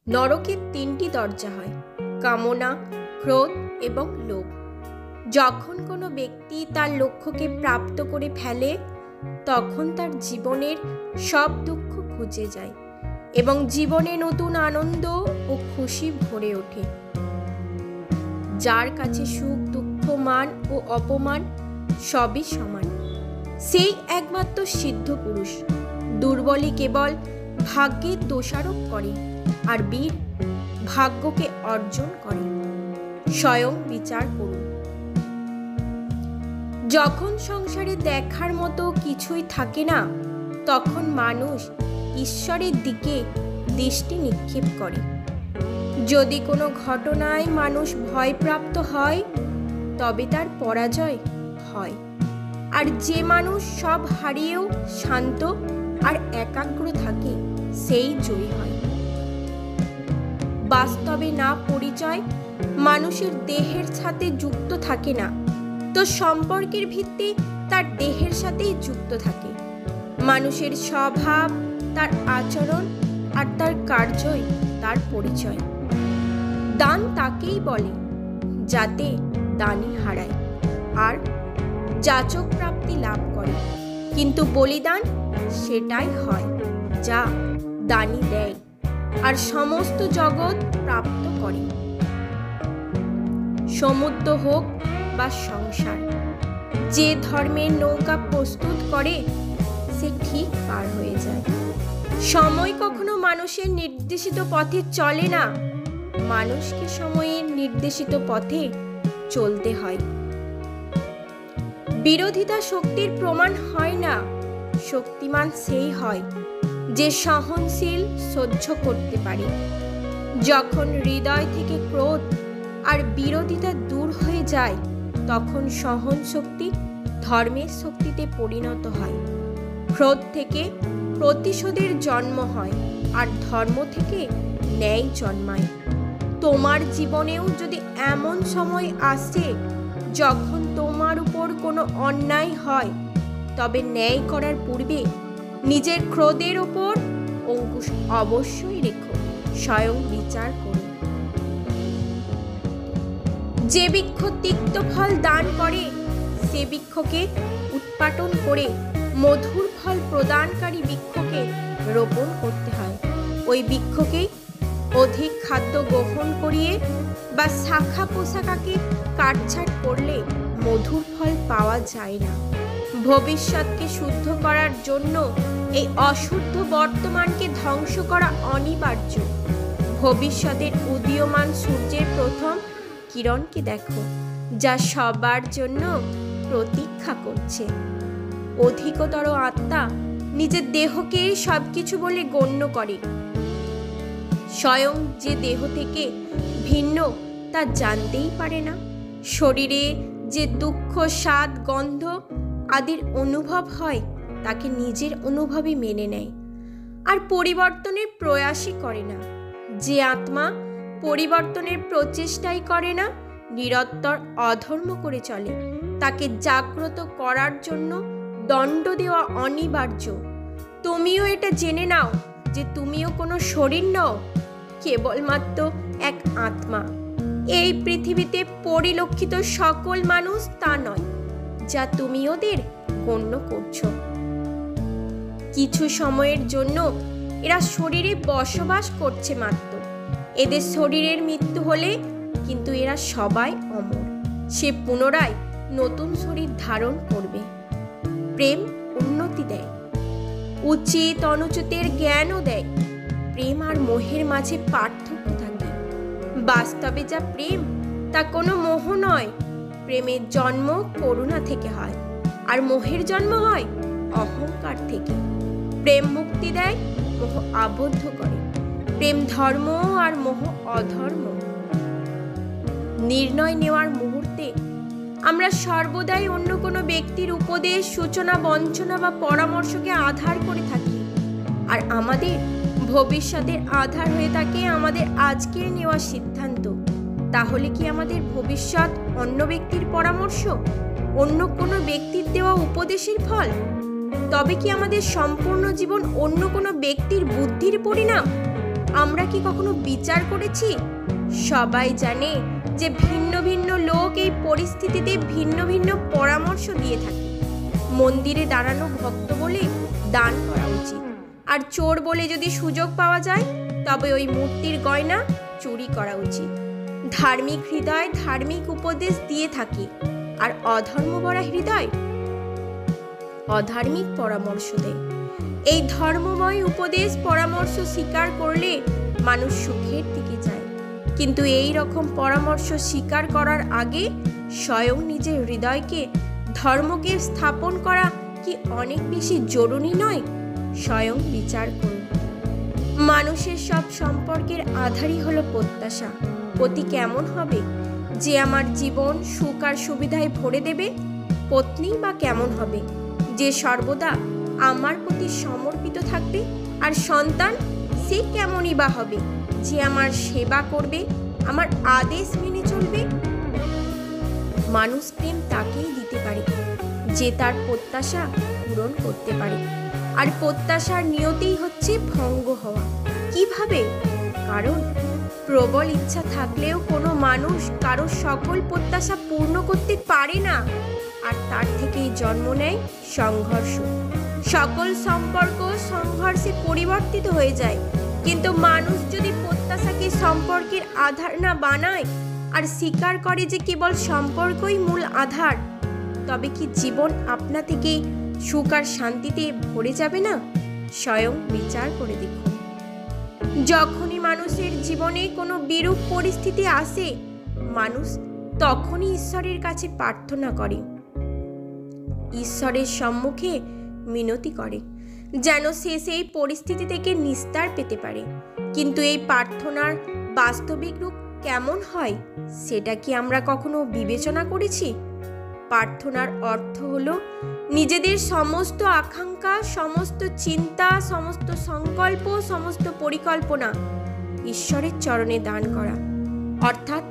নরকের তিনটি দরজা হয়: কামনা, ক্রোধ এবং লোভ। যখন কোনো ব্যক্তি তার লক্ষ্যকে প্রাপ্ত করে ফেলে, তখন তার জীবনের সব দুঃখ ঘুচে যায় এবং জীবনে নতুন আনন্দ ও খুশি ভরে ওঠে। যার কাছে সুখ, দুঃখ, মান ও অপমান সবই সমান, সেই একমাত্র সিদ্ধ পুরুষ। দুর্বলই কেবল ভাগ্যের দোষারোপ করে, আর বীর ভাগ্যকে অর্জন করে। স্বয়ং বিচার করুন। যখন সংসারে দেখার মতো কিছুই থাকে না, তখন মানুষ ঈশ্বরের দিকে দৃষ্টি নিক্ষেপ করে। যদি কোনো ঘটনায় মানুষ ভয়প্রাপ্ত হয়, তবে তার পরাজয় হয়। আর যে মানুষ সব হারিয়েও শান্ত আর একাগ্র থাকে, সেই জয়ী হয়। বাস্তবে না পরিচয় মানুষের দেহের সাথে যুক্ত থাকে না, তো সম্পর্কের ভিত্তি তার দেহের সাথেই যুক্ত থাকে। মানুষের স্বভাব, তার আচরণ আর তার কার্যই তার পরিচয়। দান তাকেই বলে যাতে দানি হারায় আর যাচক প্রাপ্তি লাভ করে, কিন্তু বলিদান সেটাই হয় যা দানি দেয় আর সমস্ত জগৎ প্রাপ্ত করে। সমুদ্র হোক বা সংসার, যে ধর্মের নৌকা প্রস্তুত করে সে ঠিক পার হয়ে যায়। সময় কখনো মানুষের নির্দেশিত পথে চলে না, মানুষকে সময়ের নির্দেশিত পথে চলতে হয়। বিরোধিতা শক্তির প্রমাণ হয় না, শক্তিমান সেই হয় যে সহনশীল, সহ্য করতে পারে। যখন হৃদয় থেকে ক্রোধ আর বিরোধিতা দূর হয়ে যায়, তখন সহন শক্তি ধর্মের শক্তিতে পরিণত হয়। ক্রোধ থেকে প্রতিশোধের জন্ম হয়, আর ধর্ম থেকে ন্যায় জন্মায়। তোমার জীবনেও যদি এমন সময় আসে যখন তোমার উপর কোনো অন্যায় হয়, তবে ন্যায় করার পূর্বে নিজের ক্রোধের ওপর অঙ্কুশ অবশ্যই রেখো। স্বয়ং বিচার করুন। যে বৃক্ষ তিক্ত ফল দান করে, সে বৃক্ষকে উৎপাটন করে মধুর ফল প্রদানকারী বৃক্ষকে রোপণ করতে হয়। ওই বৃক্ষকেই অধিক খাদ্য গ্রহণ করিয়ে বা শাখা পোশাকাকে কাটছাট করলে মধুর ফল পাওয়া যায় না। ভবিষ্যৎকে শুদ্ধ করার জন্য এই অশুদ্ধ বর্তমানকে ধ্বংস করা অনিবার্য। ভবিষ্যতের উদীয়মান সূর্যের প্রথম কিরণকে দেখো, যা সবার জন্য প্রতীক্ষা করছে। অধিকতর আত্মা নিজের দেহকে সবকিছু বলে গণ্য করে। স্বয়ং যে দেহ থেকে ভিন্ন তা জানতেই পারে না। শরীরে যে দুঃখ, স্বাদ, গন্ধ আদির অনুভব হয়, তাকে নিজের অনুভবই মেনে নেয় আর পরিবর্তনের প্রয়াসই করে না। যে আত্মা পরিবর্তনের প্রচেষ্টাই করে না, নিরন্তর অধর্ম করে চলে, তাকে জাগ্রত করার জন্য দণ্ড দেওয়া অনিবার্য। তুমিও এটা জেনে নাও যে তুমিও কোনো শরীর নও, কেবলমাত্র এক আত্মা। এই পৃথিবীতে পরিলক্ষিত সকল মানুষ তা নয়, যা তুমি ওদের গণ্য করছো। কিছু সময়ের জন্য এরা শরীরে বসবাস করছে মাত্র। এদের শরীরের মৃত্যু হলে কিন্তু এরা সবাই অমর। সে পুনরায় নতুন শরীর ধারণ করবে। প্রেম উন্নতি দেয়, উচিত অনুচিতের জ্ঞানও দেয়। প্রেম আর মোহের মাঝে পার্থক্য থাকে। বাস্তবে যা প্রেম, তা কোনো মোহ নয়। প্রেমের জন্ম করুণা থেকে হয়, আর মোহের জন্ম হয় অহংকার থেকে। প্রেম মুক্তি দেয়, মোহ আবদ্ধ করে। প্রেম ধর্ম আর মোহ অধর্ম। নির্ণয় নেওয়ার মুহূর্তে আমরা সর্বদাই অন্য কোনো ব্যক্তির উপদেশ, সূচনা, বঞ্চনা বা পরামর্শকে আধার করে থাকি, আর আমাদের ভবিষ্যতের আধার হয়ে থাকে আমাদের আজকের নেওয়া সিদ্ধান্ত। তাহলে কি আমাদের ভবিষ্যৎ অন্য ব্যক্তির পরামর্শ, অন্য কোনো ব্যক্তির দেওয়া উপদেশের ফল? তবে কি আমাদের সম্পূর্ণ জীবন অন্য কোনো ব্যক্তির বুদ্ধির পরিণাম? আমরা কি কখনো বিচার করেছি? সবাই জানে যে ভিন্ন ভিন্ন লোক এই পরিস্থিতিতে ভিন্ন ভিন্ন পরামর্শ দিয়ে থাকে। মন্দিরে দাঁড়ানো ভক্ত বলে দান করা উচিত, আর চোর বলে যদি সুযোগ পাওয়া যায় তবে ওই মূর্তির গয়না চুরি করা উচিত। ধার্মিক হৃদয় ধার্মিক উপদেশ দিয়ে থাকে, আর অধর্মভরা হৃদয় অধার্মিক পরামর্শ দেয়। এই ধর্মময় উপদেশ পরামর্শ স্বীকার করলে মানুষ সুখের দিকে যায়, কিন্তু এই রকম পরামর্শ স্বীকার করার আগে স্বয়ং নিজের হৃদয়কে ধর্মকে স্থাপন করা কি অনেক বেশি জরুরি নয়? স্বয়ং বিচার করুন। মানুষের সব সম্পর্কের আধারই হলো প্রত্যাশা। পতি কেমন হবে যে আমার জীবন সুখ আর সুবিধায় ভরে দেবে? পত্নী বা কেমন হবে যে সর্বদা আমার প্রতি সমর্পিত থাকবে? আর সন্তান সে কেমনই বা হবে যে আমার সেবা করবে, আমার আদেশ মেনে চলবে? মানুষ প্রেম তাকেই দিতে পারে যে তার প্রত্যাশা পূরণ করতে পারে, আর প্রত্যাশার নিয়তেই হচ্ছে ভঙ্গ হওয়া। কিভাবে? কারণ প্রবল ইচ্ছা থাকলেও কোনো মানুষ কারো সকল প্রত্যাশা পূর্ণ করতে পারে না, আর তার থেকেই জন্ম নেয় সংঘর্ষ। সকল সম্পর্ক সংঘর্ষে পরিবর্তিত হয়ে যায়। কিন্তু মানুষ যদি প্রত্যাশাকে সম্পর্কের আধার না বানায় আর স্বীকার করে যে কেবল সম্পর্কই মূল আধার, তবে কি জীবন আপনা থেকেই সুখ আর শান্তিতে ভরে যাবে না? স্বয়ং বিচার করে দেখুন। যখনই মানুষের জীবনে কোনো বিরূপ পরিস্থিতি আসে, মানুষ তখনই ঈশ্বরের কাছে প্রার্থনা করে, ঈশ্বরের সম্মুখে মিনতি করে যেন সে সেই পরিস্থিতি থেকে নিস্তার পেতে পারে। কিন্তু এই প্রার্থনার বাস্তবিক রূপ কেমন হয় সেটা কি আমরা কখনো বিবেচনা করেছি? প্রার্থনার অর্থ হলো নিজেদের সমস্ত আকাঙ্ক্ষা, সমস্ত চিন্তা, সমস্ত সংকল্প, সমস্ত পরিকল্পনা ঈশ্বরের চরণে দান করা। অর্থাৎ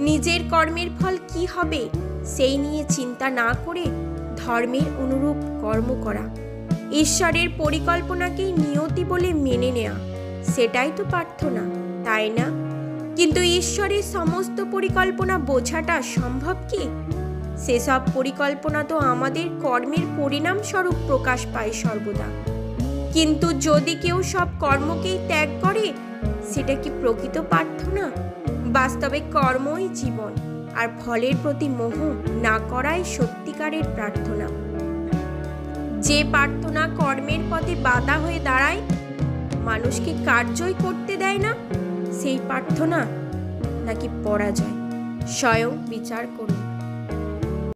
নিজের কর্মের ফল কি হবে সেই নিয়ে চিন্তা না করে ধর্মের অনুরূপ কর্ম করা, ঈশ্বরের পরিকল্পনাকেই নিয়তি বলে মেনে নেওয়া, সেটাই তো প্রার্থনা, তাই না? কিন্তু ঈশ্বরের সমস্ত পরিকল্পনা বোঝাটা সম্ভব কি? সেসব পরিকল্পনা তো আমাদের কর্মের পরিণাম স্বরূপ প্রকাশ পায় সর্বদা। কিন্তু যদি কেউ সব কর্মকেই ত্যাগ করে, সেটা কি প্রকৃত প্রার্থনা? বাস্তবে কর্মই জীবন, আর ফলের প্রতি মোহ না করাই সত্যিকারের প্রার্থনা। যে প্রার্থনা কর্মের পথে বাধা হয়ে দাঁড়ায়, মানুষকে কার্যই করতে দেয় না, সেই প্রার্থনা নাকি পরাজয়? স্বয়ং বিচার করুন।